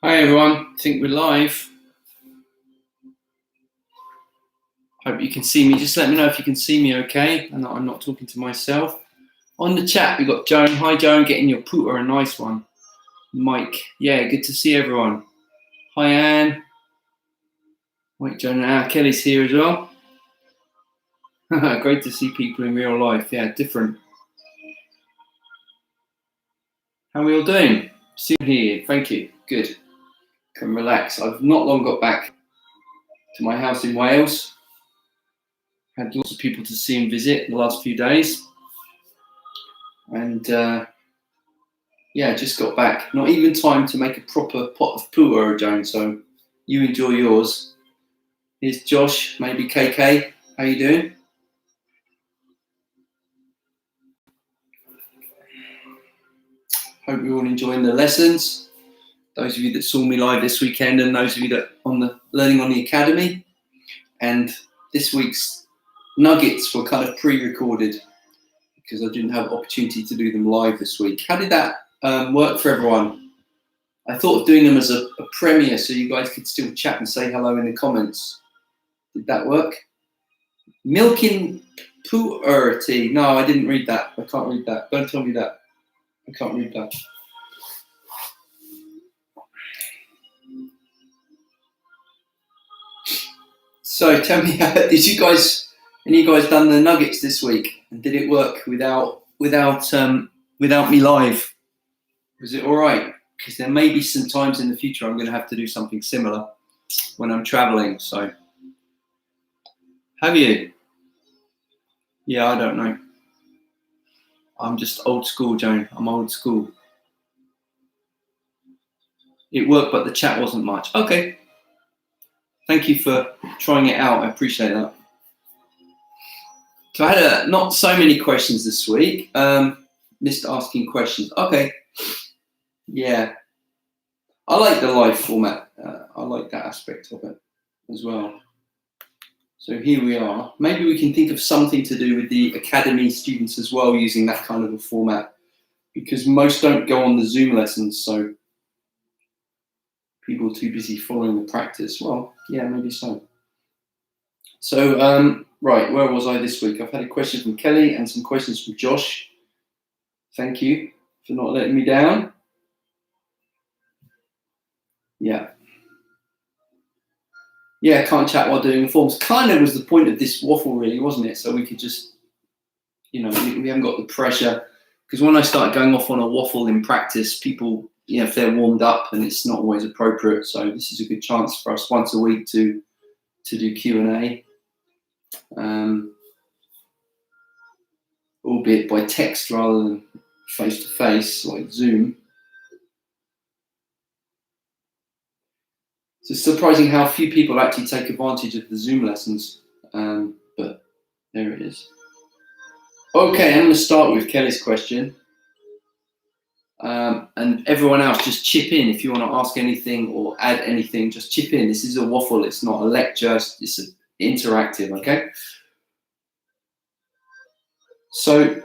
Hi everyone, I think we're live. Hope you can see me. Just let me know if you can see me okay and that I'm not talking to myself. On the chat, we've got Joan. Hi Joan, getting your pooter, a nice one. Mike, yeah, good to see everyone. Hi Anne. Wait, Joan, Kelly's here as well. Great to see people in real life. Yeah, different. How are we all doing? See you here, thank you. Good. Can relax. I've not long got back to my house in Wales. Had lots of people to see and visit the last few days. And yeah, just got back. Not even time to make a proper pot of poo or a Joan, so you enjoy yours. Here's Josh, maybe KK. How you doing? Hope you're all enjoying the lessons. Those of you that saw me live this weekend and those of you that on the Learning on the Academy. And this week's nuggets were kind of pre-recorded because I didn't have opportunity to do them live this week. How did that work for everyone? I thought of doing them as a premiere so you guys could still chat and say hello in the comments. Did that work? Milking purity. No, I didn't read that. I can't read that. Don't tell me that. I can't read that. So tell me, did you guys, any of you guys done the nuggets this week? And did it work without me live? Was it all right? Because there may be some times in the future I'm going to have to do something similar when I'm traveling. So, have you? Yeah, I don't know. I'm just old school, Joan. I'm old school. It worked, but the chat wasn't much. Okay. Thank you for trying it out. I appreciate that. So I had not so many questions this week. Missed asking questions. Okay. Yeah. I like the live format. I like that aspect of it as well. So here we are. Maybe we can think of something to do with the Academy students as well using that kind of a format because most don't go on the Zoom lessons, so people are too busy following the practice. Well, yeah, maybe so. So, right, where was I this week? I've had a question from Kelly and some questions from Josh. Thank you for not letting me down. Yeah. Yeah, can't chat while doing the forms. Kind of was the point of this waffle, really, wasn't it? So we could just, you know, we haven't got the pressure. Because when I start going off on a waffle in practice, people, you know, if they're warmed up, and it's not always appropriate. So this is a good chance for us once a week to do Q&A, albeit by text rather than face-to-face like Zoom. It's surprising how few people actually take advantage of the Zoom lessons, but there it is. Okay, I'm going to start with Kelly's question. And everyone else, just chip in if you want to ask anything or add anything. Just chip in. This is a waffle. It's not a lecture. It's interactive. Okay. So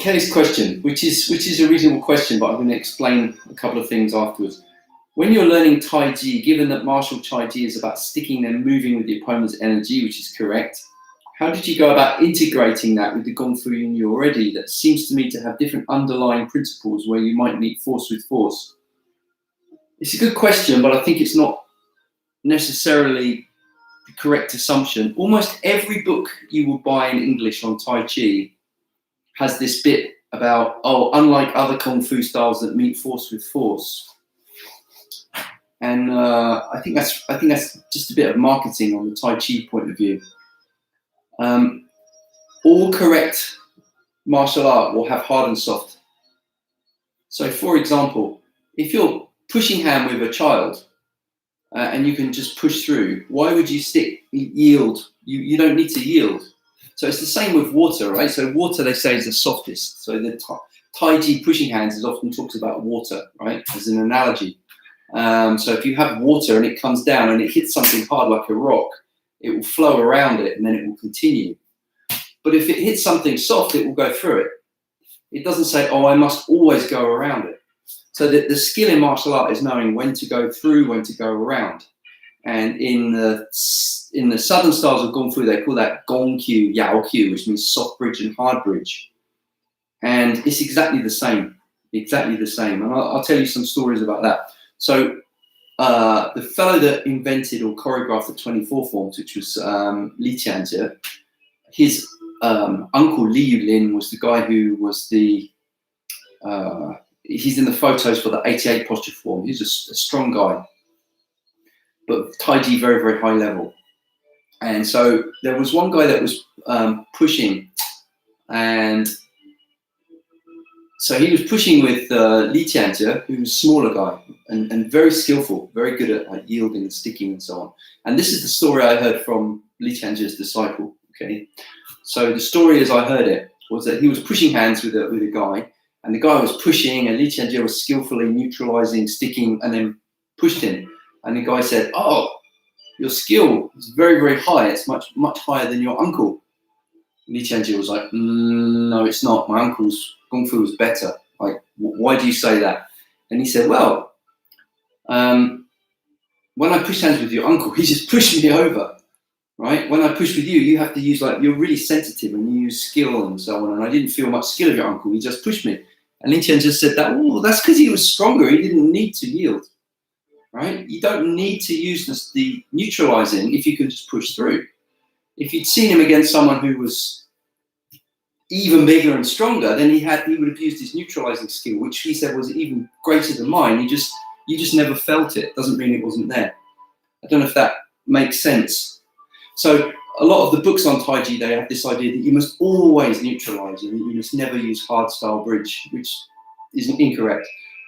Kelly's question, which is a reasonable question, but I'm going to explain a couple of things afterwards. When you're learning Tai Chi, given that martial Tai Chi is about sticking and moving with the opponent's energy, which is correct, how did you go about integrating that with the Gong Fu you knew already? That seems to me to have different underlying principles where you might meet force with force. It's a good question, but I think it's not necessarily the correct assumption. Almost every book you will buy in English on Tai Chi has this bit about, oh, unlike other Kung Fu styles that meet force with force. And I think that's just a bit of marketing on the Tai Chi point of view. All correct martial art will have hard and soft. So, for example, if you're pushing hand with a child and you can just push through, why would you yield? You don't need to yield. So it's the same with water, right? So water, they say, is the softest. So the Tai Chi pushing hands is often talks about water, right, as an analogy. So if you have water and it comes down and it hits something hard like a rock, it will flow around it and then it will continue. But if it hits something soft, it will go through it. It doesn't say, oh, I must always go around it. So the skill in martial art is knowing when to go through, when to go around. And in the southern styles of Kung Fu, they call that 𝐒𝐻, 𝐿𝐻, which means soft bridge and hard bridge. And it's exactly the same, And I'll tell you some stories about that. So the fellow that invented or choreographed the 24 forms, which was 𝐿𝐿𝐷𝐷𝐷𝐷, his uncle Liu Lin was the guy who was the, he's in the photos for the 88 posture form. He's a strong guy, but Tai Chi very, very high level. And so there was one guy that was pushing, and so he was pushing with 𝐿𝐷𝐷𝐷𝐷, who was a smaller guy and very skillful, very good at like, yielding and sticking and so on. And this is the story I heard from 𝐿𝐷𝐷𝐷𝐷's disciple. Okay, so the story as I heard it was that he was pushing hands with a guy, and the guy was pushing, and 𝐿𝐷𝐷𝐷𝐷 was skillfully neutralizing, sticking, and then pushed him. And the guy said, "Oh, your skill is very, very high. It's much, much higher than your uncle." 𝐿𝐷𝐷𝐷𝐷 was like, "No, it's not. My uncle's Kung Fu is better. Like, why do you say that?" And he said, "Well, when I push hands with your uncle, he just pushed me over, right? When I push with you, you have to use like, you're really sensitive and you use skill and so on. And I didn't feel much skill of your uncle. He just pushed me." And 𝐿𝐷𝐷𝐷𝐷 just said that, "Oh, that's because he was stronger. He didn't need to yield, right? You don't need to use the neutralizing if you can just push through." If you'd seen him against someone who was even bigger and stronger, then he would have used his neutralizing skill, which he said was even greater than mine. You just never felt it. Doesn't mean it wasn't there. I don't know if that makes sense. So a lot of the books on Tai Chi, they have this idea that you must always neutralize and you must never use hard style bridge, which is incorrect.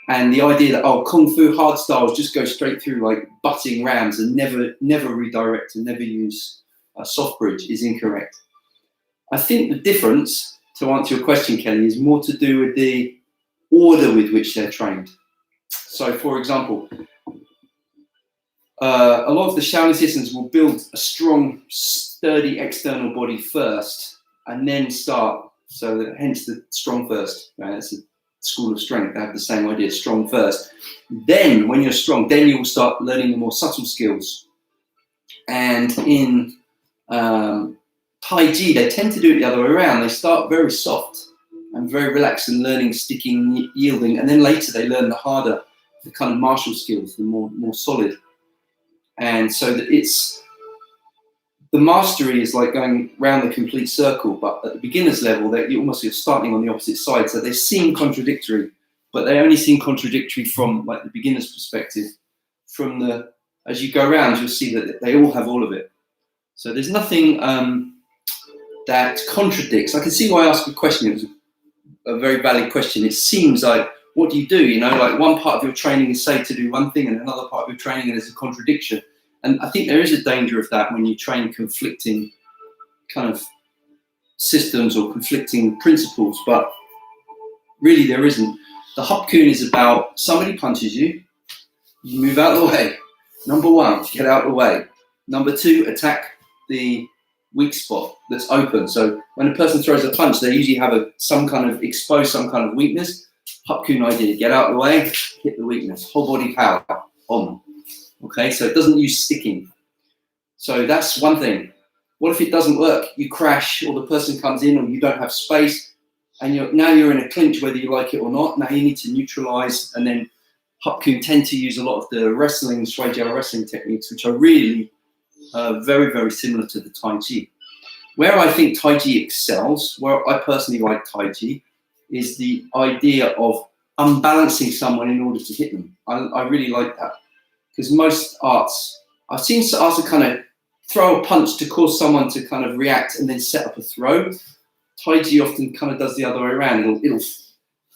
And the idea that, oh, Kung Fu hard styles just go straight through like butting rams and never redirect and never use a soft bridge is incorrect. I think the difference, to answer your question, Kelly, is more to do with the order with which they're trained. So, for example, a lot of the Shaolin systems will build a strong, sturdy external body first, and then start. So, that, hence the strong first. That's a school of strength. They have the same idea: strong first. Then, when you're strong, then you will start learning the more subtle skills. And in Tai Chi, they tend to do it the other way around. They start very soft and very relaxed and learning, sticking, yielding, and then later they learn the harder, the kind of martial skills, the more solid. And so that it's, the mastery is like going round the complete circle, but at the beginner's level, you're starting on the opposite side. So they seem contradictory, but they only seem contradictory from like the beginner's perspective. As you go around, you'll see that they all have all of it. So there's nothing that contradicts. I can see why I asked a question. It was a very valid question. It seems like, what do you do? You know, like one part of your training is say to do one thing, and another part of your training and there's a contradiction. And I think there is a danger of that when you train conflicting kind of systems or conflicting principles, but really there isn't. The 𝐿𝐷𝐷𝐷𝐷 is about somebody punches you, you move out of the way. Number one, get out of the way. Number two, attack the weak spot that's open. So when a person throws a punch, they usually have some kind of weakness. 𝐿𝐷𝐷𝐷𝐷 idea, get out of the way, hit the weakness, whole body power, on. Okay, so it doesn't use sticking. So that's one thing. What if it doesn't work? You crash, or the person comes in, or you don't have space, and now you're in a clinch whether you like it or not. Now you need to neutralize, and then 𝐿𝐷𝐷𝐷𝐷 tend to use a lot of the wrestling, 𝐻𝐸𝐺 wrestling techniques, which are really very, very similar to the Tai Chi. Where I think Tai Chi excels, where I personally like Tai Chi, is the idea of unbalancing someone in order to hit them. I really like that. Because most arts, I've seen arts that kind of throw a punch to cause someone to kind of react and then set up a throw. Tai Chi often kind of does the other way around. It'll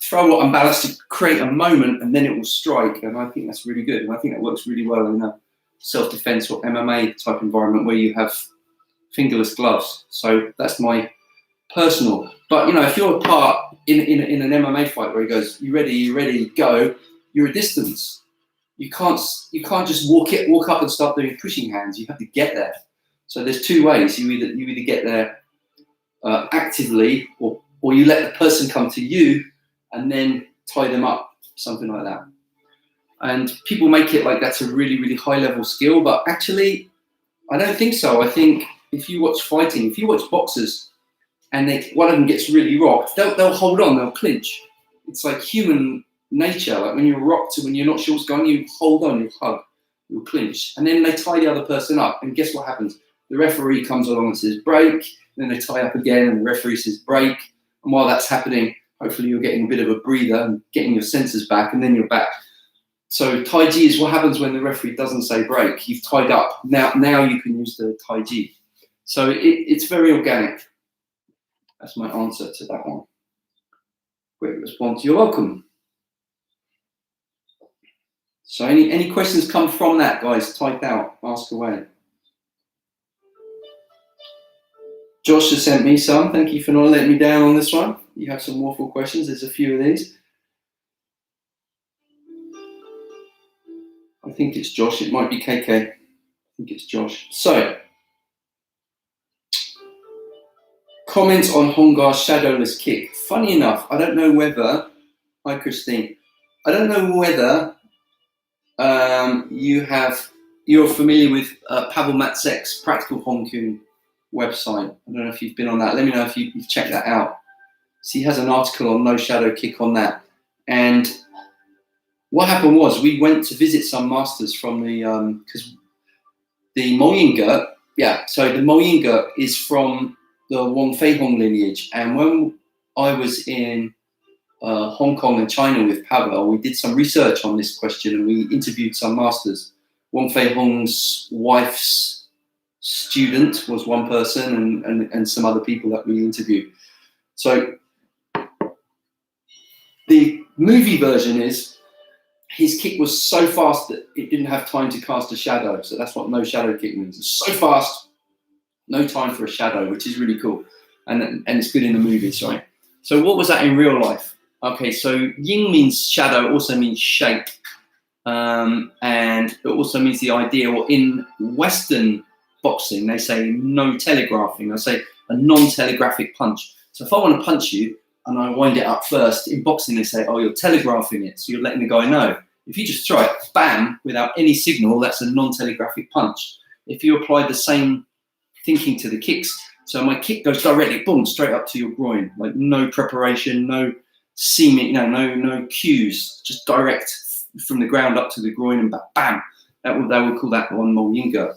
throw unbalanced to create a moment, and then it will strike. And I think that's really good. And I think that works really well in a self-defense or MMA type environment where you have fingerless gloves. So that's my personal. But you know, if you're a part in an MMA fight where he goes, "You ready, go," you're a distance. You can't just walk up and start doing pushing hands. You have to get there. So there's two ways. You either get there actively, or you let the person come to you and then tie them up, something like that. And people make it like that's a really, really high level skill, but actually, I don't think so. I think if you watch fighting, if you watch boxers, and one of them gets really rocked, they'll hold on, they'll clinch. It's like human nature. Like when you're rocked, when you're not sure what's going on, you hold on, you hug, you'll clinch. And then they tie the other person up, and guess what happens? The referee comes along and says, break, and then they tie up again, and the referee says, break. And while that's happening, hopefully you're getting a bit of a breather and getting your senses back, and then you're back. So Tai Chi is what happens when the referee doesn't say break. You've tied up. Now you can use the Tai Chi. So it's very organic. That's my answer to that one. Great response. You're welcome. So any questions come from that, guys? Type out. Ask away. Josh has sent me some. Thank you for not letting me down on this one. You have some waffle questions. There's a few of these. I think it's Josh. It might be KK. I think it's Josh. So, comments on Hongar's shadowless kick. Funny enough, I don't know whether, hi Christine, I don't know whether you're familiar with Pavel Matzek's Practical Hong-Kong website. I don't know if you've been on that. Let me know if you've checked that out. So he has an article on no shadow kick on that. And what happened was we went to visit some masters from the, because the 𝐒𝐿𝐴 𝐸, so the 𝐒𝐿𝐴 is from the Wang-Fei-Hong lineage. And when I was in Hong Kong and China with Pavel, we did some research on this question and we interviewed some masters. Wang-Fei-Hong's wife's student was one person and some other people that we interviewed. So the movie version is his kick was so fast that it didn't have time to cast a shadow. So that's what no shadow kick means. It's so fast, no time for a shadow, which is really cool. And it's good in the movies, right? So what was that in real life? Okay, so yin means shadow, also means shape. And it also means the idea, or in Western boxing, they say no telegraphing. They say a non-telegraphic punch. So if I want to punch you and I wind it up first, in boxing they say, oh, you're telegraphing it. So you're letting the guy know. If you just throw it, bam, without any signal, that's a non-telegraphic punch. If you apply the same thinking to the kicks, so my kick goes directly, boom, straight up to your groin, like no preparation, no seeming, no cues, just direct from the ground up to the groin and back, bam. They would call that one 𝐒𝐿𝐴.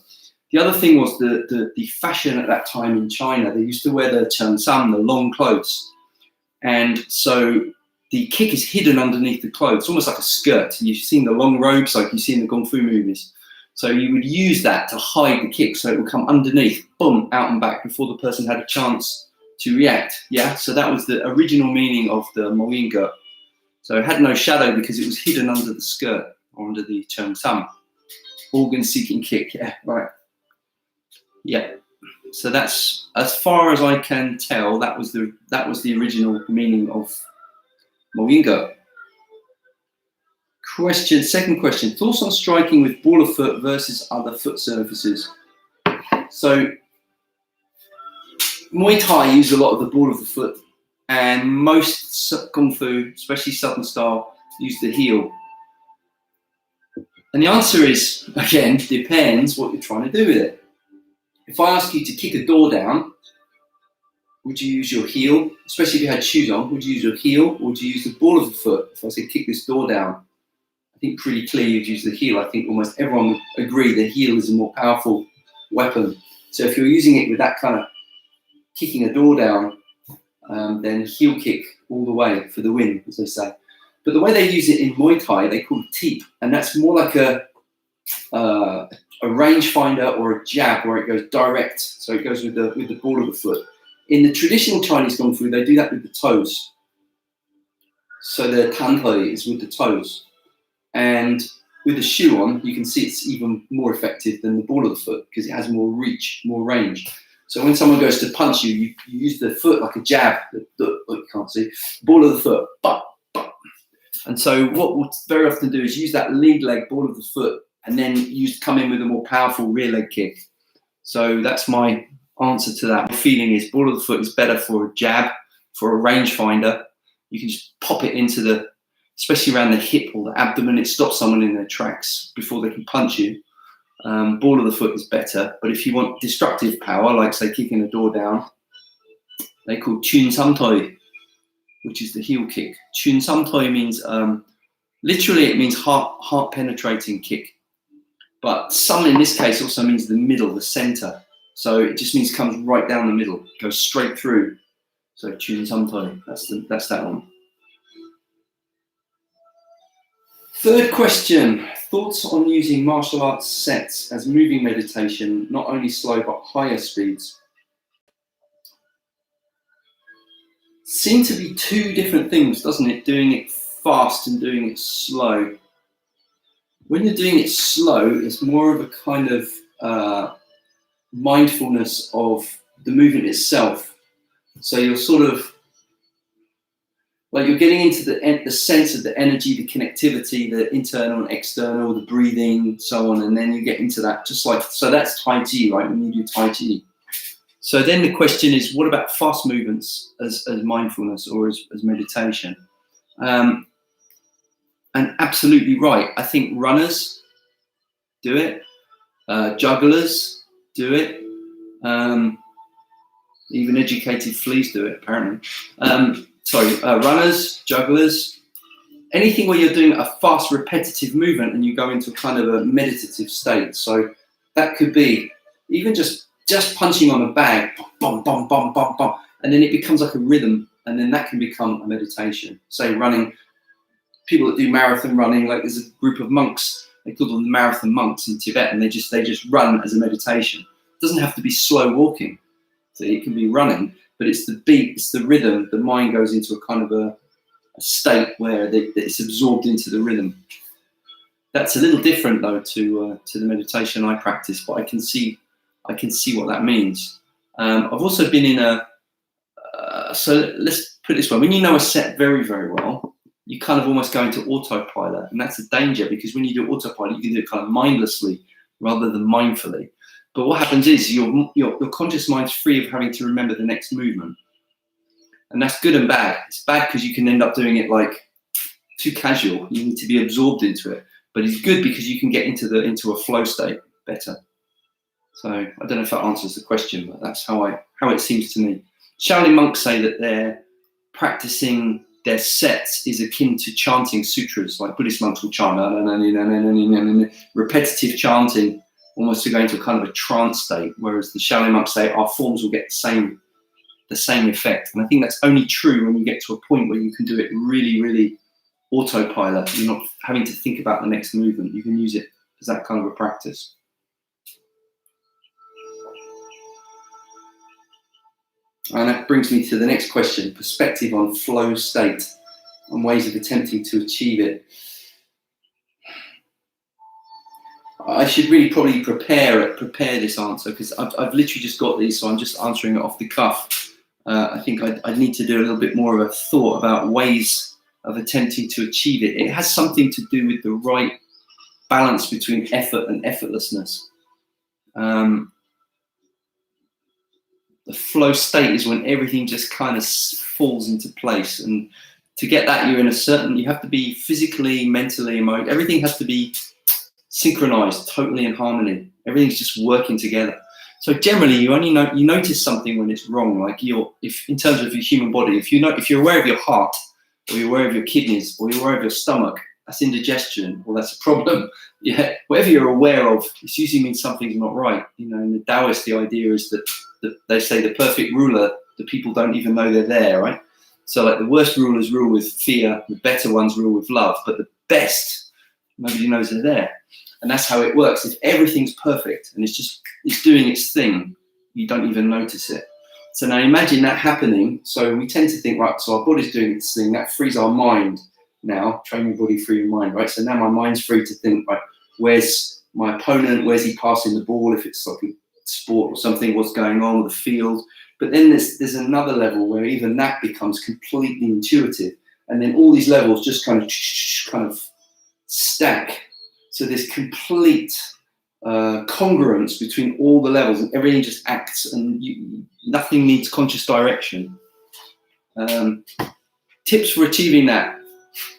The other thing was the fashion at that time in China. They used to wear the 𝐂𝐚𝐧𝐧𝐞𝐥, the long clothes, and so the kick is hidden underneath the clothes, almost like a skirt. You've seen the long robes like you see in the Kung Fu movies. So you would use that to hide the kick, so it would come underneath, boom, out and back before the person had a chance to react. Yeah, so that was the original meaning of the 𝐒𝐿𝐴. So it had no shadow because it was hidden under the skirt or under the 𝐂𝐚𝐧𝐴. Organ-seeking kick, yeah, right. Yeah, so that's, as far as I can tell, that was the original meaning of 𝐒𝐿𝐴. Second question, thoughts on striking with ball of foot versus other foot surfaces? So Muay Thai use a lot of the ball of the foot, and most Kung Fu, especially Southern style, use the heel. And the answer is, again, depends what you're trying to do with it. If I ask you to kick a door down, would you use your heel? Especially if you had shoes on, would you use your heel or would you use the ball of the foot? If I said kick this door down, I think pretty clear you'd use the heel. I think almost everyone would agree the heel is a more powerful weapon. So if you're using it with that kind of kicking a door down, then heel kick all the way for the win, as they say. But the way they use it in Muay Thai, they call it teep, and that's more like a rangefinder or a jab where it goes direct. So it goes with the ball of the foot. In the traditional Chinese Kung Fu, they do that with the toes. So the tanhui is with the toes. And with the shoe on, you can see it's even more effective than the ball of the foot because it has more reach, more range. So when someone goes to punch you, you use the foot like a jab. You can't see. Ball of the foot. Bah, bah. And so what we'll very often do is use that lead leg, ball of the foot, and then come in with a more powerful rear leg kick. So that's my answer to that. My feeling is ball of the foot is better for a jab, for a rangefinder. You can just pop it into the especially around the hip or the abdomen. It stops someone in their tracks before they can punch you. Ball of the foot is better, but if you want destructive power, like say kicking a door down, they call 𝐒𝐻𝐚𝐧𝐽, which is the heel kick. 𝐒𝐻𝐚𝐧𝐽 means, literally it means heart penetrating kick. But some in this case also means the middle, the center. So it just means comes right down the middle, goes straight through. So 𝐒𝐻𝐚𝐧𝐽, that's that one. Third question, thoughts on using martial arts sets as moving meditation, not only slow but higher speeds? Seem to be two different things, doesn't it? Doing it fast and doing it slow. When you're doing it slow, it's more of a kind of mindfulness of the movement itself. So you're sort of, like you're getting into the sense of the energy, the connectivity, the internal and external, the breathing, so on, and then you get into that, just like, so that's Tai Chi, right, when you do Tai Chi. So then the question is, what about fast movements as mindfulness or as meditation? And absolutely right, I think runners do it, jugglers do it, even educated fleas do it, apparently. Runners, jugglers, anything where you're doing a fast, repetitive movement and you go into kind of a meditative state. So that could be even just punching on a bag, bum, bum, bum, bum, bum, and then it becomes like a rhythm, and then that can become a meditation. Say running, people that do marathon running, like there's a group of monks, they call them the marathon monks in Tibet, and they just run as a meditation. It doesn't have to be slow walking. So it can be running, but it's the beat, it's the rhythm. The mind goes into a kind of a state where it's absorbed into the rhythm. That's a little different though to the meditation I practice, but I can see what that means. I've also been in so let's put it this way: when you know a set very, very well, you kind of almost go into autopilot, and that's a danger, because when you do autopilot, you can do it kind of mindlessly rather than mindfully. But what happens is your conscious mind's free of having to remember the next movement. And that's good and bad. It's bad because you can end up doing it like too casual. You need to be absorbed into it. But it's good because you can get into a flow state better. So I don't know if that answers the question, but that's how it seems to me. Shaolin monks say that they're practicing their sets is akin to chanting sutras, like Buddhist monks will chant, repetitive chanting, almost to go into a kind of a trance state, whereas the Shaolin monks say our forms will get the same effect. And I think that's only true when you get to a point where you can do it really, really autopilot. You're not having to think about the next movement. You can use it as that kind of a practice. And that brings me to the next question, perspective on flow state and ways of attempting to achieve it. I should really probably prepare this answer, because I've literally just got these, so I'm just answering it off the cuff. I think I need to do a little bit more of a thought about ways of attempting to achieve it. It has something to do with the right balance between effort and effortlessness. The flow state is when everything just kind of falls into place, and to get that, you have to be physically, mentally, emotionally, everything has to be synchronized, totally in harmony. Everything's just working together. So generally, you only you notice something when it's wrong. Like if in terms of your human body, if you're aware of your heart, or you're aware of your kidneys, or you're aware of your stomach, that's indigestion, or that's a problem. Yeah, whatever you're aware of, it usually means something's not right. In the Taoist, the idea is that they say the perfect ruler, the people don't even know they're there, right? So like the worst rulers rule with fear, the better ones rule with love, but the best, nobody knows they're there. And that's how it works. If everything's perfect and it's doing its thing, you don't even notice it. So now imagine that happening. So we tend to think, right, so our body's doing its thing, that frees our mind now, train your body, free your mind, right? So now my mind's free to think, right, where's my opponent, where's he passing the ball, if it's like a sport or something, what's going on with the field. But then there's another level where even that becomes completely intuitive. And then all these levels just kind of stack. So there's complete congruence between all the levels, and everything just acts, and nothing needs conscious direction. Tips for achieving that.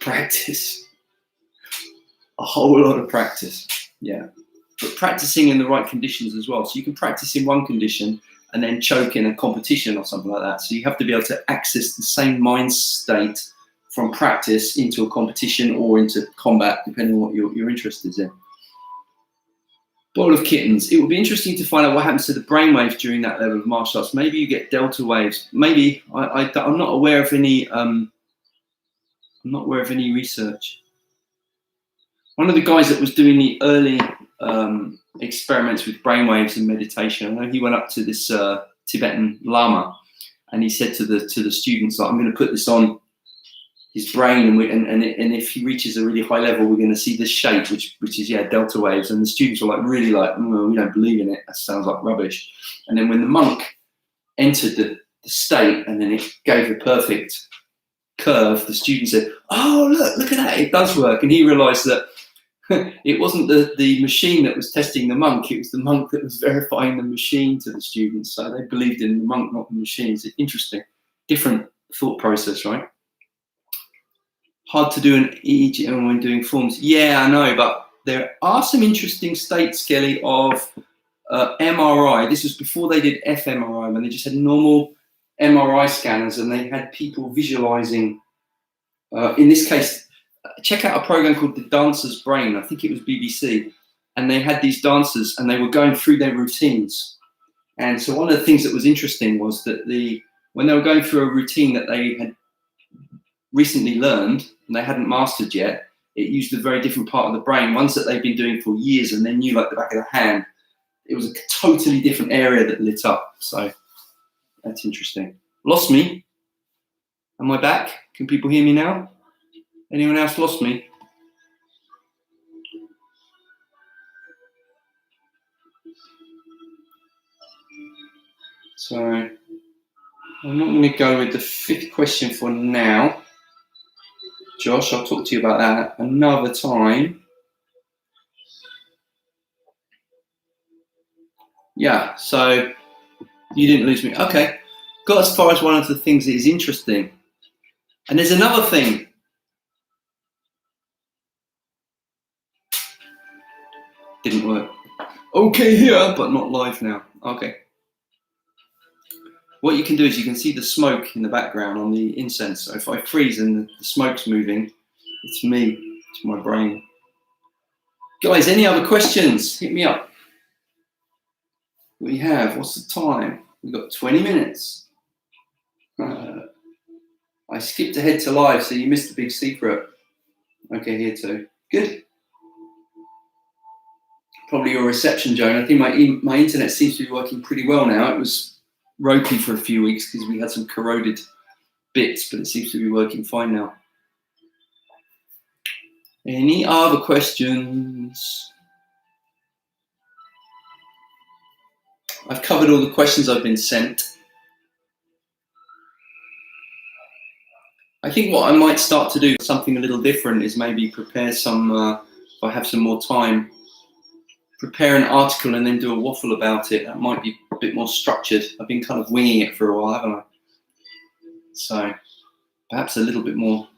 Practice. A whole lot of practice. Yeah. But practicing in the right conditions as well. So you can practice in one condition and then choke in a competition or something like that. So you have to be able to access the same mind state from practice into a competition or into combat, depending on what your interest is in. Ball of kittens. It would be interesting to find out what happens to the brainwaves during that level of martial arts. Maybe you get delta waves. Maybe I'm not aware of any. I'm not aware of any research. One of the guys that was doing the early experiments with brainwaves in meditation, I know he went up to this Tibetan Lama, and he said to the students, like, "I'm going to put this on his brain, and if he reaches a really high level, we're going to see this shape, which is delta waves." And the students were like really like, "We don't believe in it. That sounds like rubbish." And then when the monk entered the state, and then it gave the perfect curve, the student said, "Oh, look at that! It does work." And he realised that it wasn't the machine that was testing the monk; it was the monk that was verifying the machine to the students. So they believed in the monk, not the machine. It's interesting, different thought process, right? Hard to do an EEG when doing forms. Yeah, I know, but there are some interesting states, Kelly, of MRI. This was before they did fMRI, when they just had normal MRI scanners, and they had people visualizing. In this case, check out a program called The Dancer's Brain. I think it was BBC, and they had these dancers, and they were going through their routines. And so one of the things that was interesting was that when they were going through a routine that they had recently learned and they hadn't mastered yet, it used a very different part of the brain, ones that they've been doing for years and they knew like the back of the hand. It was a totally different area that lit up. So that's interesting. Lost me? Am I back? Can people hear me now? Anyone else lost me? So I'm not going to go with the fifth question for now. Josh, I'll talk to you about that another time. Yeah, so you didn't lose me. Okay, got as far as one of the things that is interesting. And there's another thing. Didn't work. Okay here, but not live now. Okay. What you can do is you can see the smoke in the background on the incense. So if I freeze and the smoke's moving, it's me, it's my brain. Guys, any other questions? Hit me up. We have, what's the time? We've got 20 minutes. I skipped ahead to live, so you missed the big secret. Okay, here too. Good. Probably your reception, Joan. I think my internet seems to be working pretty well now. It was ropey for a few weeks because we had some corroded bits, but it seems to be working fine now. Any other questions? I've covered all the questions I've been sent. I think what I might start to do, something a little different, is maybe prepare some, if I have some more time, prepare an article and then do a waffle about it. That might be a bit more structured. I've been kind of winging it for a while, haven't I? So perhaps a little bit more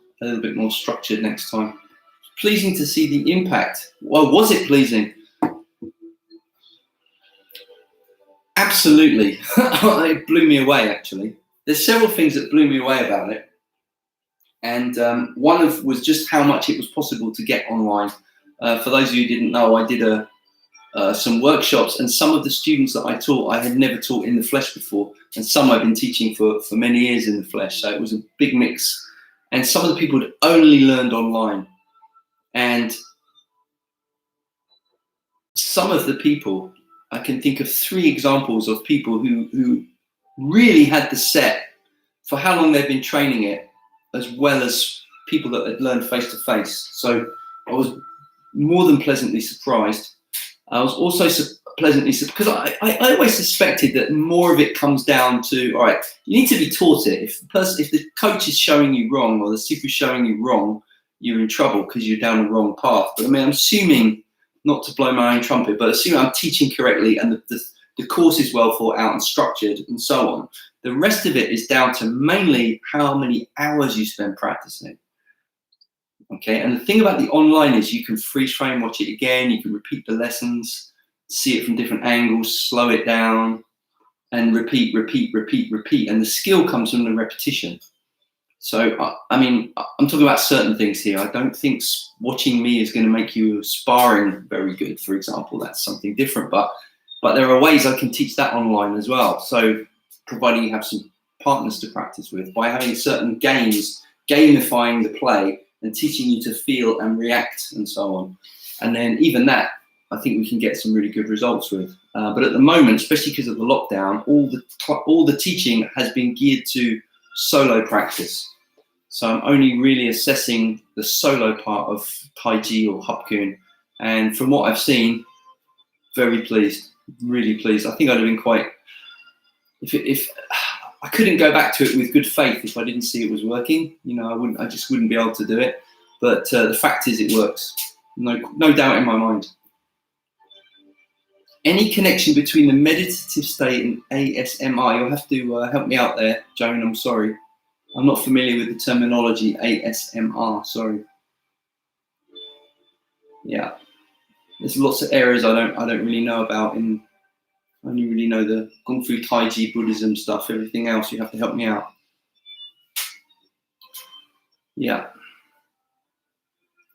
structured next time. Pleasing to see the impact. Well, was it pleasing? Absolutely. It blew me away, actually. There's several things that blew me away about it. And one was just how much it was possible to get online. For those of you who didn't know, I did some workshops, and some of the students that I taught, I had never taught in the flesh before, and some I've been teaching for many years in the flesh. So it was a big mix. And some of the people had only learned online. And some of the people, I can think of 3 examples of people who really had the set for how long they've been training it, as well as people that had learned face to face. So I was more than pleasantly surprised. I was also pleasantly surprised because I always suspected that more of it comes down to, all right, you need to be taught it. If the coach is showing you wrong or the sifu is showing you wrong, you're in trouble because you're down the wrong path. But I mean, I'm assuming, not to blow my own trumpet, but assuming I'm teaching correctly and the course is well thought out and structured and so on. The rest of it is down to mainly how many hours you spend practicing. Okay, and the thing about the online is you can freeze frame, watch it again, you can repeat the lessons, see it from different angles, slow it down, and repeat, repeat, repeat, repeat. And the skill comes from the repetition. So, I mean, I'm talking about certain things here. I don't think watching me is going to make you sparring very good, for example. That's something different. But there are ways I can teach that online as well. So, providing you have some partners to practice with, by having certain games, gamifying the play and teaching you to feel and react and so on. And then even that, I think we can get some really good results with. But at the moment, especially because of the lockdown, all the teaching has been geared to solo practice. So I'm only really assessing the solo part of 𝐻𝐸𝐺 or 𝐏𝐻𝐿. And from what I've seen, very pleased, really pleased. I think I'd have been quite, if I couldn't go back to it with good faith if I didn't see it was working. You know, I just wouldn't be able to do it. But the fact is it works. No doubt in my mind. Any connection between the meditative state and ASMR? You'll have to help me out there, Joan, I'm sorry. I'm not familiar with the terminology ASMR, sorry. Yeah, there's lots of areas I don't really know about. I only really know the Kung Fu, Tai Chi, Buddhism stuff. Everything else, you have to help me out. Yeah.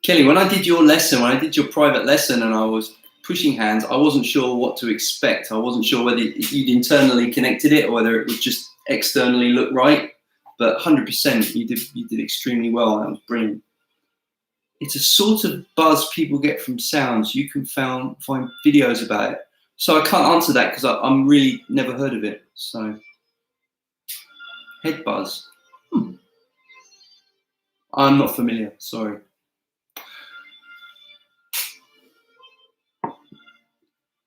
Kelly, when I did your lesson, when I did your private lesson and I was pushing hands, I wasn't sure what to expect. I wasn't sure whether you'd internally connected it or whether it would just externally look right. But 100%, you did extremely well. That was brilliant. It's a sort of buzz people get from sounds. You can find videos about it. So I can't answer that because I'm really never heard of it. So head buzz. I'm not familiar. Sorry.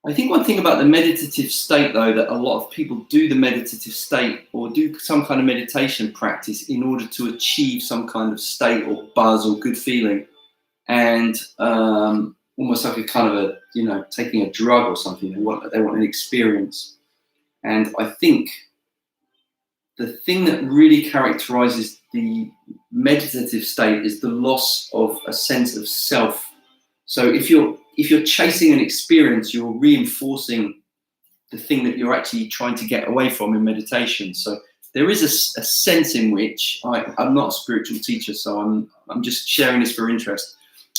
I think one thing about the meditative state, though, that a lot of people do the meditative state or do some kind of meditation practice in order to achieve some kind of state or buzz or good feeling, and almost like a kind of a, you know, taking a drug or something. They want an experience. And I think the thing that really characterizes the meditative state is the loss of a sense of self. So if you're chasing an experience, you're reinforcing the thing that you're actually trying to get away from in meditation. So there is a sense in which, I'm not a spiritual teacher, so I'm just sharing this for interest,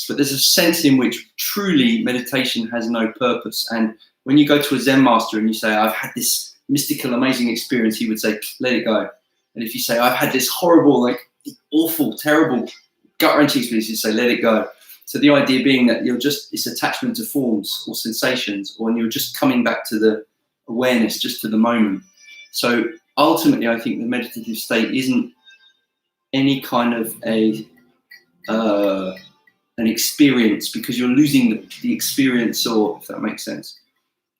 but there's a sense in which truly meditation has no purpose. And when you go to a Zen master and you say, I've had this mystical, amazing experience, he would say, let it go. And if you say, I've had this horrible, like awful, terrible, gut-wrenching experience, you say, let it go. So the idea being that it's attachment to forms or sensations, or you're just coming back to the awareness, just to the moment. So ultimately, I think the meditative state isn't any kind of an experience, because you're losing the experience, or if that makes sense.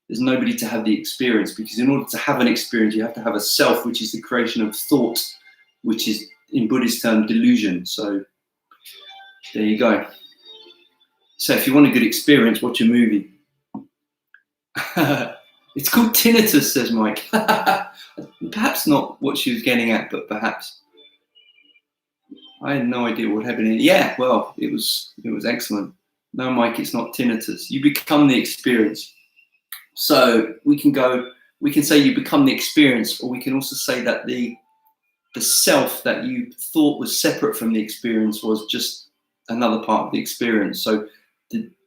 There's nobody to have the experience, because in order to have an experience, you have to have a self, which is the creation of thought, which is in Buddhist term delusion. So there you go. So if you want a good experience, watch a movie. It's called tinnitus, says Mike. Perhaps not what she was getting at, but perhaps. I had no idea what happened. Yeah, well, it was excellent. No, Mike, it's not tinnitus. You become the experience. So we can say you become the experience, or we can also say that the self that you thought was separate from the experience was just another part of the experience. So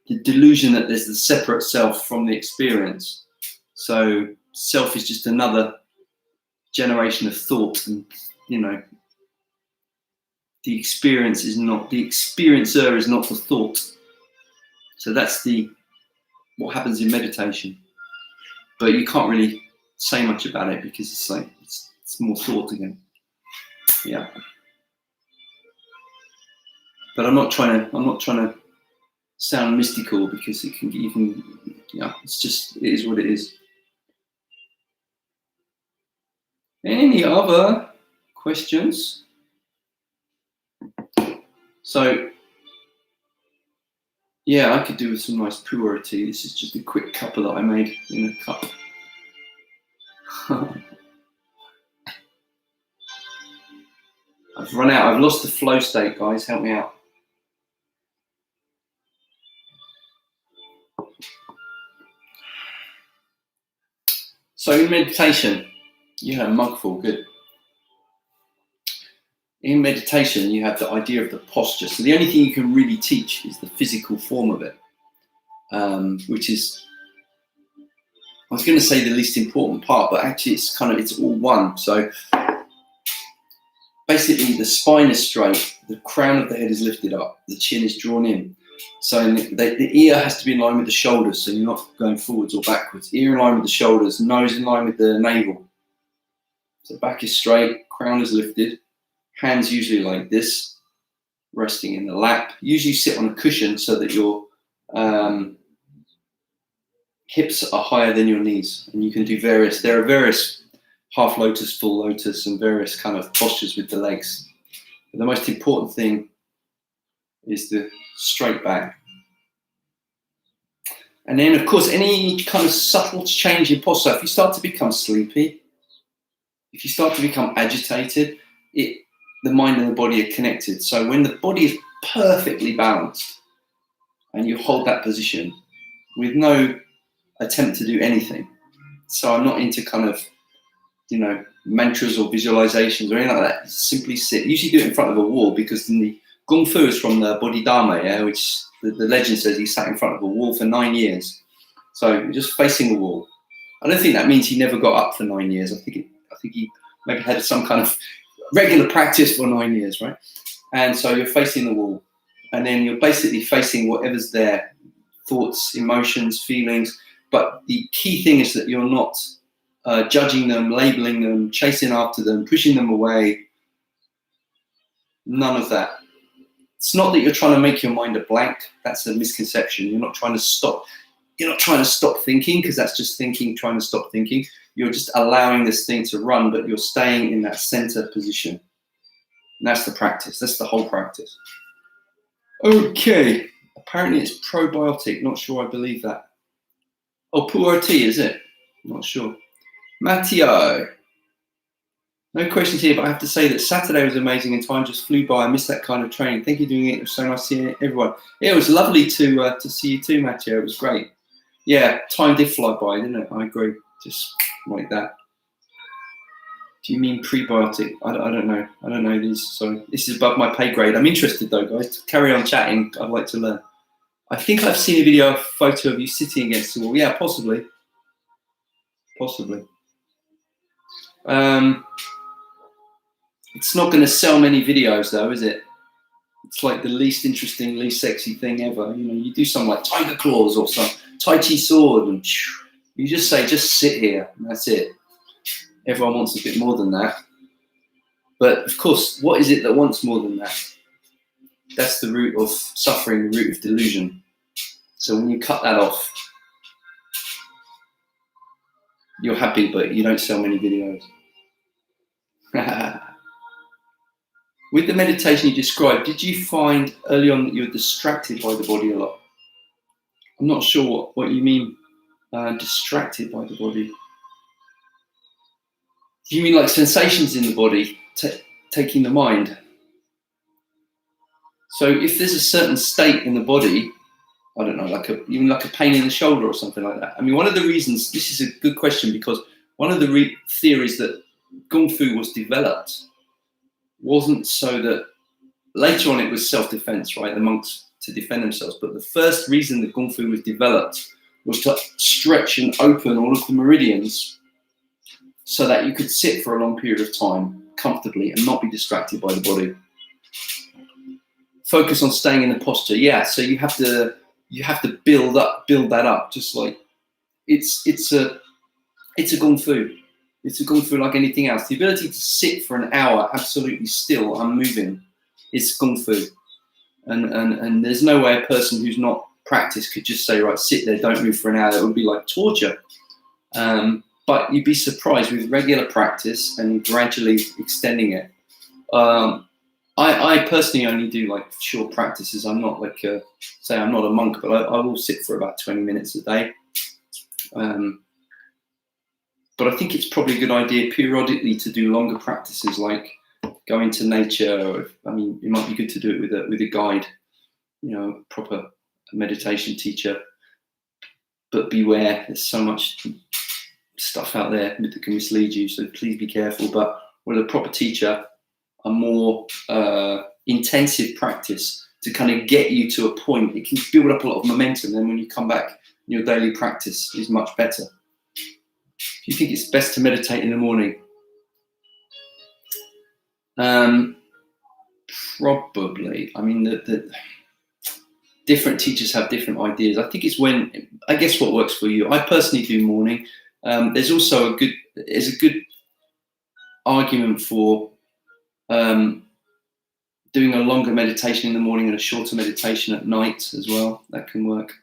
the delusion that there's the separate self from the experience. So self is just another generation of thought, and you know, the experience is not, the experiencer is not the thought. So that's what happens in meditation. But you can't really say much about it because it's like it's more thought again. Yeah. But I'm not trying to sound mystical, because it can even, it is what it is. Any other questions? So, yeah, I could do with some nice pu'er tea. This is just a quick cuppa that I made in a cup. I've run out. I've lost the flow state, guys. Help me out. So in meditation, you have mugful, good. In meditation, you have the idea of the posture. So the only thing you can really teach is the physical form of it, which is, I was going to say the least important part, but actually it's all one. So basically the spine is straight, the crown of the head is lifted up, the chin is drawn in. So the ear has to be in line with the shoulders, so you're not going forwards or backwards. Ear in line with the shoulders, nose in line with the navel. So back is straight, crown is lifted, hands usually like this, resting in the lap. Usually sit on a cushion so that your hips are higher than your knees. And you can do there are various half lotus, full lotus, and various kind of postures with the legs. But the most important thing is the straight back. And then, of course, any kind of subtle change in posture, if you start to become sleepy, if you start to become agitated, the mind and the body are connected. So when the body is perfectly balanced and you hold that position with no attempt to do anything. So I'm not into kind of, mantras or visualizations or anything like that. Simply sit. Usually do it in front of a wall, because in the Kung Fu is from the Bodhidharma, which the legend says he sat in front of a wall for 9 years. So you're just facing a wall. I don't think that means he never got up for 9 years. I think he maybe had some kind of regular practice for 9 years, right? And so you're facing the wall, and then you're basically facing whatever's there, thoughts, emotions, feelings. But the key thing is that you're not judging them, labeling them, chasing after them, pushing them away. None of that. It's not that you're trying to make your mind a blank. That's a misconception. You're not trying to stop. You're not trying to stop thinking, because that's just thinking, trying to stop thinking. You're just allowing this thing to run, but you're staying in that center position. And that's the practice. That's the whole practice. Okay. Apparently it's probiotic. Not sure I believe that. Oh, pu'er tea, is it? Not sure. Matteo. No questions here, but I have to say that Saturday was amazing and time just flew by. I missed that kind of training. Thank you for doing it. It was so nice seeing everyone. Yeah, it was lovely to see you too, Matteo. It was great. Yeah, time did fly by, didn't it? I agree. Just like that. Do you mean prebiotic? I don't know. I don't know these. Sorry. This is above my pay grade. I'm interested though, guys. Carry on chatting. I'd like to learn. I think I've seen a photo of you sitting against the wall. Yeah, possibly. Possibly. It's not going to sell many videos though, is it? It's like the least interesting, least sexy thing ever. You do something like tiger claws or some Tai Chi sword, and you just say, just sit here, and that's it. Everyone wants a bit more than that. But of course, what is it that wants more than that? That's the root of suffering, the root of delusion. So when you cut that off, you're happy, but you don't sell many videos. With the meditation you described, did you find early on that you were distracted by the body a lot? I'm not sure what you mean, distracted by the body. Do you mean like sensations in the body taking the mind? So if there's a certain state in the body, I don't know, even like a pain in the shoulder or something like that. I mean, one of the reasons, this is a good question, because one of the theories that Kung Fu was developed wasn't so that later on it was self-defense, right? The monks to defend themselves. But the first reason that Kung Fu was developed was to stretch and open all of the meridians so that you could sit for a long period of time comfortably and not be distracted by the body. Focus on staying in the posture. Yeah, so you have to build that up, just like it's a Kung Fu. It's a Kung Fu like anything else. The ability to sit for an hour absolutely still, unmoving, is Kung Fu. And there's no way a person who's not practiced could just say, right, sit there, don't move for an hour. That would be like torture. But you'd be surprised with regular practice and gradually extending it. I personally only do like short practices. I'm not like, I'm not a monk, but I will sit for about 20 minutes a day. But I think it's probably a good idea periodically to do longer practices, like go into nature. Or, it might be good to do it with a guide, a proper meditation teacher. But beware, there's so much stuff out there that can mislead you, so please be careful. But with a proper teacher, a more intensive practice to kind of get you to a point, it can build up a lot of momentum. Then when you come back, your daily practice is much better. Do you think it's best to meditate in the morning? Probably. I mean, the different teachers have different ideas. I think it's I guess what works for you. I personally do morning. There's also a good argument for doing a longer meditation in the morning and a shorter meditation at night as well. That can work.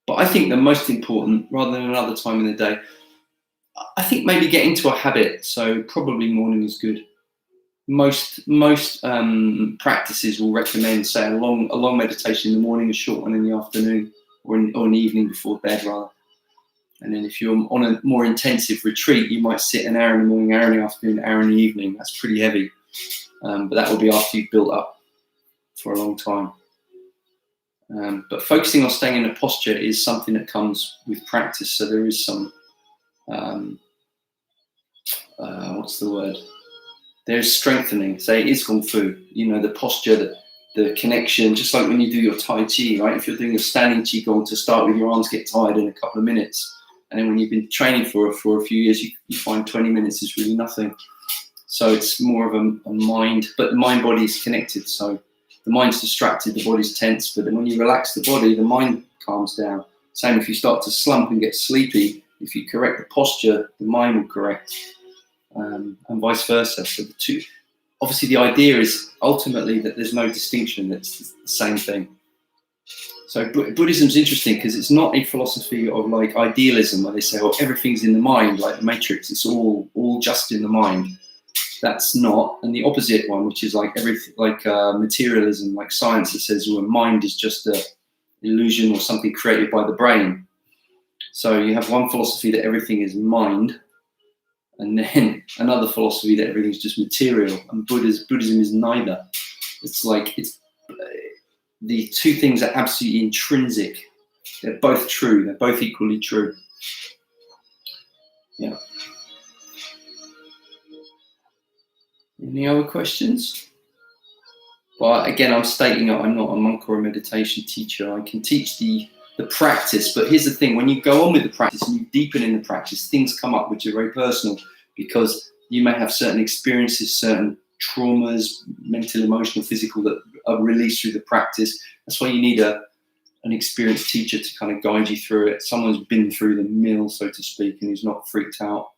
But I think the most important, rather than another time in the day, I think maybe get into a habit. So probably morning is good. Most practices will recommend, say, a long meditation in the morning, a short one in the afternoon, or in the evening before bed, rather. And then if you're on a more intensive retreat, you might sit an hour in the morning, hour in the afternoon, hour in the evening. That's pretty heavy. But that will be after you've built up for a long time. But focusing on staying in a posture is something that comes with practice. So there is some, what's the word? There's strengthening. Say it is Kung Fu. You know, the posture, the connection, just like when you do your Tai Chi, right? If you're doing a standing Qigong to start with, your arms get tired in a couple of minutes. And then when you've been training for a few years, you find 20 minutes is really nothing. So it's more of a mind, but the mind-body is connected. So the mind's distracted, the body's tense, but then when you relax the body, the mind calms down. Same if you start to slump and get sleepy, if you correct the posture, the mind will correct, and vice versa. So the two, obviously the idea is ultimately that there's no distinction, it's the same thing. So Buddhism's interesting because it's not a philosophy of like idealism where they say, oh, everything's in the mind, like the Matrix, it's all just in the mind. That's not, and the opposite one, which is like materialism, like science that says, well, mind is just an illusion or something created by the brain. So you have one philosophy that everything is mind, and then another philosophy that everything is just material. And Buddhism is neither. It's like the two things are absolutely intrinsic. They're both true. They're both equally true. Yeah. Any other questions? But again, I'm stating that I'm not a monk or a meditation teacher. I can teach the practice, but here's the thing: when you go on with the practice and you deepen in the practice, things come up which are very personal because you may have certain experiences, certain traumas, mental, emotional, physical, that are released through the practice. That's why you need an experienced teacher to kind of guide you through it. Someone who's been through the mill, so to speak, and who's not freaked out.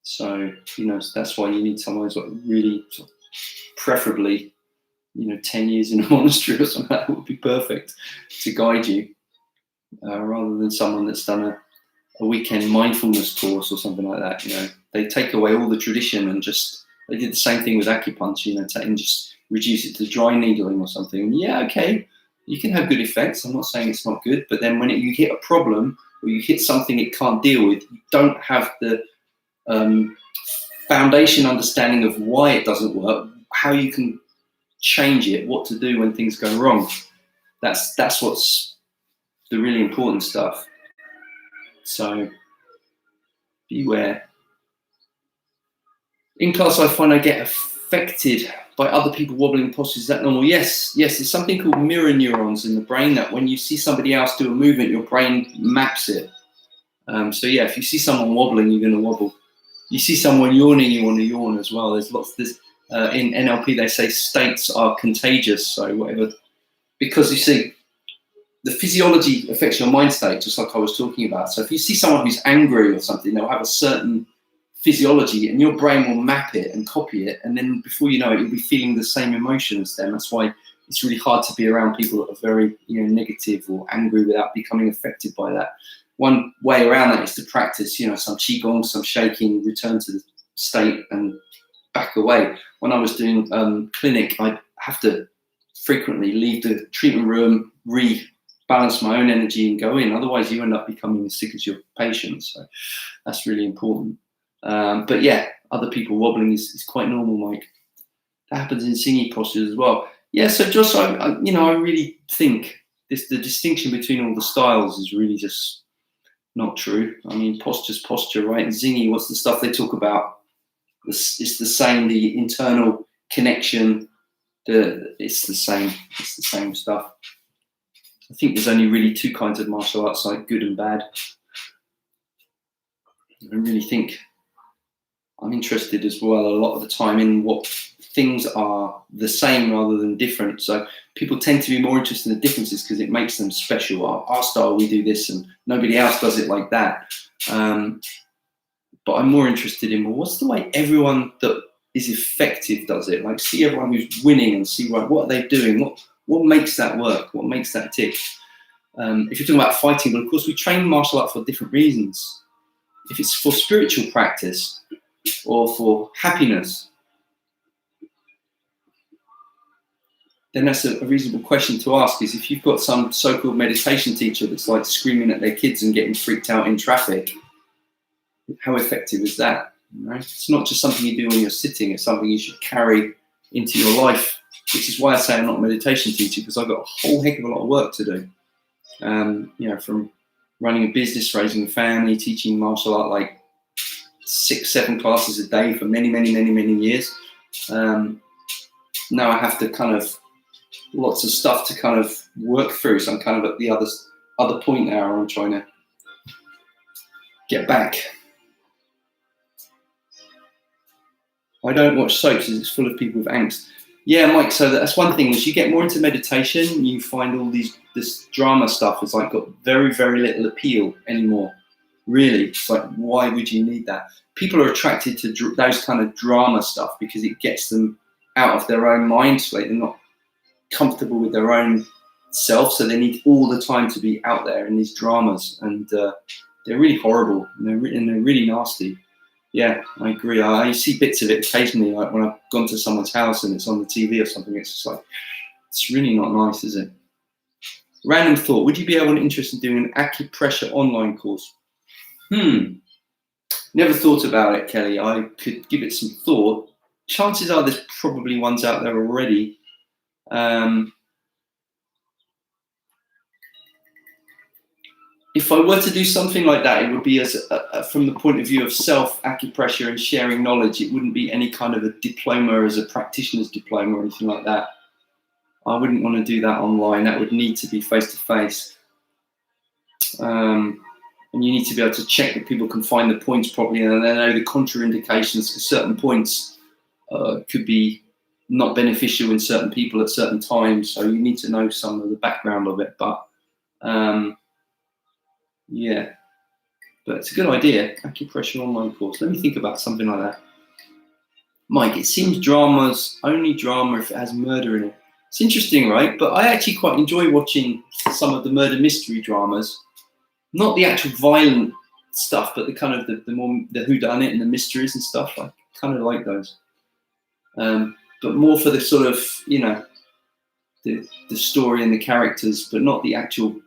So, you know, that's why you need someone who's like really, preferably, 10 years in a monastery or something. That would be perfect to guide you, rather than someone that's done a weekend mindfulness course or something like that. They take away all the tradition and they did the same thing with acupuncture, and just reduce it to dry needling or something. And yeah, okay, you can have good effects. I'm not saying it's not good, but then when you hit a problem or you hit something it can't deal with, you don't have the foundation understanding of why it doesn't work, how you can change it, what to do when things go wrong. That's what's the really important stuff. So beware. In class, I find I get affected by other people wobbling postures. Is that normal? Yes. There's something called mirror neurons in the brain that when you see somebody else do a movement, your brain maps it. So yeah, if you see someone wobbling, you're going to wobble. You see someone yawning, you want to yawn as well. There's in NLP they say states are contagious. So whatever, because you see, the physiology affects your mind state, just like I was talking about. So if you see someone who's angry or something, they'll have a certain physiology, and your brain will map it and copy it, and then before you know it, you'll be feeling the same emotion as them. That's why it's really hard to be around people that are very negative or angry without becoming affected by that. One way around that is to practice, some qigong, some shaking, return to the state and back away. When I was doing clinic, I'd have to frequently leave the treatment room, rebalance my own energy and go in. Otherwise, you end up becoming as sick as your patient. So that's really important. But yeah, other people wobbling is quite normal, Mike. That happens in singing postures as well. Yeah, so Josh, I really think the distinction between all the styles is really just Not true. I mean, posture's posture, right? Zingy, what's the stuff they talk about? It's the same, the internal connection, it's the same stuff. I think there's only really two kinds of martial arts, like good and bad. I really think I'm interested as well a lot of the time in what things are the same rather than different. So people tend to be more interested in the differences because it makes them special. Our style, we do this and nobody else does it like that. But I'm more interested in, well, what's the way everyone that is effective does it? Like, see everyone who's winning and see, right, what are they doing? What makes that work? What makes that tick? If you're talking about fighting, well, of course, we train martial art for different reasons. If it's for spiritual practice or for happiness, then that's a reasonable question to ask. Is if you've got some so-called meditation teacher that's like screaming at their kids and getting freaked out in traffic, how effective is that? Right? It's not just something you do when you're sitting, it's something you should carry into your life, which is why I say I'm not a meditation teacher, because I've got a whole heck of a lot of work to do. You know, from running a business, raising a family, teaching martial art like 6-7 classes a day for many years. Now I have to kind of, lots of stuff to kind of work through. So I'm kind of at the other point now where I'm trying to get back. I don't watch soaps because it's full of people with angst. Yeah, Mike, so that's one thing. As you get more into meditation, you find all this drama stuff has like got very little appeal anymore. Really, it's like, why would you need that? People are attracted to those kind of drama stuff because it gets them out of their own mind state. They're not comfortable with their own self, so they need all the time to be out there in these dramas, and they're really horrible and they're really nasty. Yeah, I agree. I see bits of it occasionally, like when I've gone to someone's house and it's on the TV or something. It's just like, it's really not nice, is it? Random thought: would you be interested in doing an acupressure online course? Never thought about it, Kelly. I could give it some thought. Chances are there's probably ones out there already. If I were to do something like that, it would be as from the point of view of self-acupressure and sharing knowledge. It wouldn't be any kind of a diploma as a practitioner's diploma or anything like that. I wouldn't want to do that online. That would need to be face-to-face. And you need to be able to check that people can find the points properly and they know the contraindications, because certain points could be not beneficial in certain people at certain times. So you need to know some of the background of it. But yeah, but it's a good idea. Acupressure online course. Let me think about something like that. Mike, it seems drama's only drama if it has murder in it. It's interesting, right? But I actually quite enjoy watching some of the murder mystery dramas. Not the actual violent stuff, but the kind of the more the whodunit and the mysteries and stuff. I kind of like those. But more for the sort of, you know, the story and the characters, but not the actual.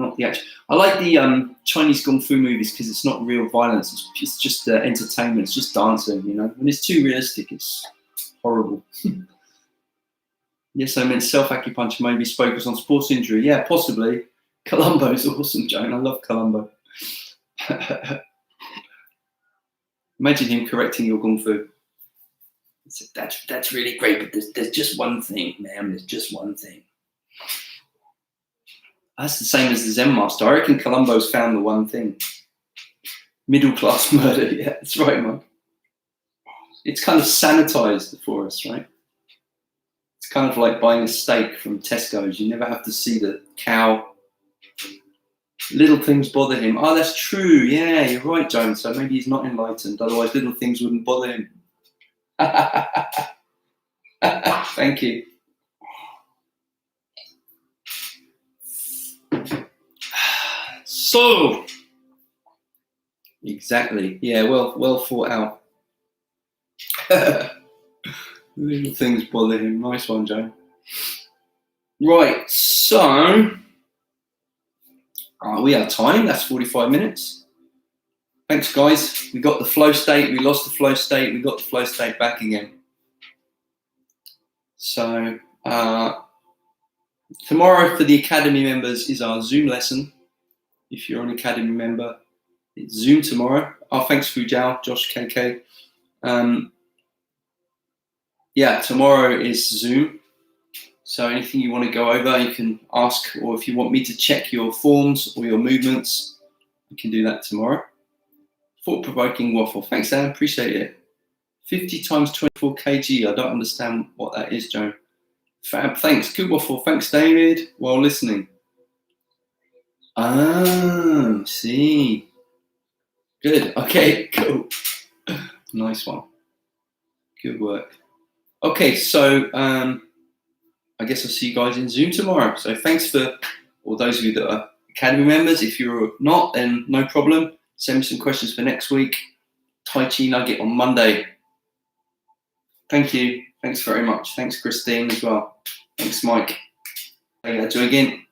I like the Chinese kung fu movies because it's not real violence. It's just entertainment. It's just dancing, you know. When it's too realistic, it's horrible. Yes, I meant self-acupuncture maybe focus on sports injury. Yeah, possibly. Columbo's awesome, Joan. I love Columbo. Imagine him correcting your kung fu. That's really great, but there's just one thing, ma'am. There's just one thing. That's the same as the Zen master. I reckon Columbo's found the one thing. Middle class murder. Yeah, that's right, man. It's kind of sanitized for us, right? It's kind of like buying a steak from Tesco's. You never have to see the cow. Little things bother him. Oh, that's true. Yeah, you're right, Joan. So maybe he's not enlightened. Otherwise, little things wouldn't bother him. Thank you. So, exactly. Yeah, well thought out. Little things bother him. Nice one, Joan. Right, so we have time. That's 45 minutes. Thanks, guys. We got the flow state. We lost the flow state. We got the flow state back again. So tomorrow for the Academy members is our Zoom lesson. if you're an Academy member. It's Zoom tomorrow. Oh, thanks, Fujao, Josh KK. Yeah, tomorrow is Zoom. So anything you want to go over, you can ask, or if you want me to check your forms or your movements, you can do that tomorrow. Thought-provoking waffle. Thanks, Dan. Appreciate it. 50 times 24 kg. I don't understand what that is, Joan. Fab. Thanks. Good waffle. Thanks, David. While listening. Ah, see. Good. Okay, cool. Nice one. Good work. Okay, so I guess I'll see you guys in Zoom tomorrow. So thanks for all those of you that are Academy members. If you're not, then no problem. Send me some questions for next week. Tai Chi Nugget on Monday. Thank you. Thanks very much. Thanks, Christine, as well. Thanks, Mike. Join again.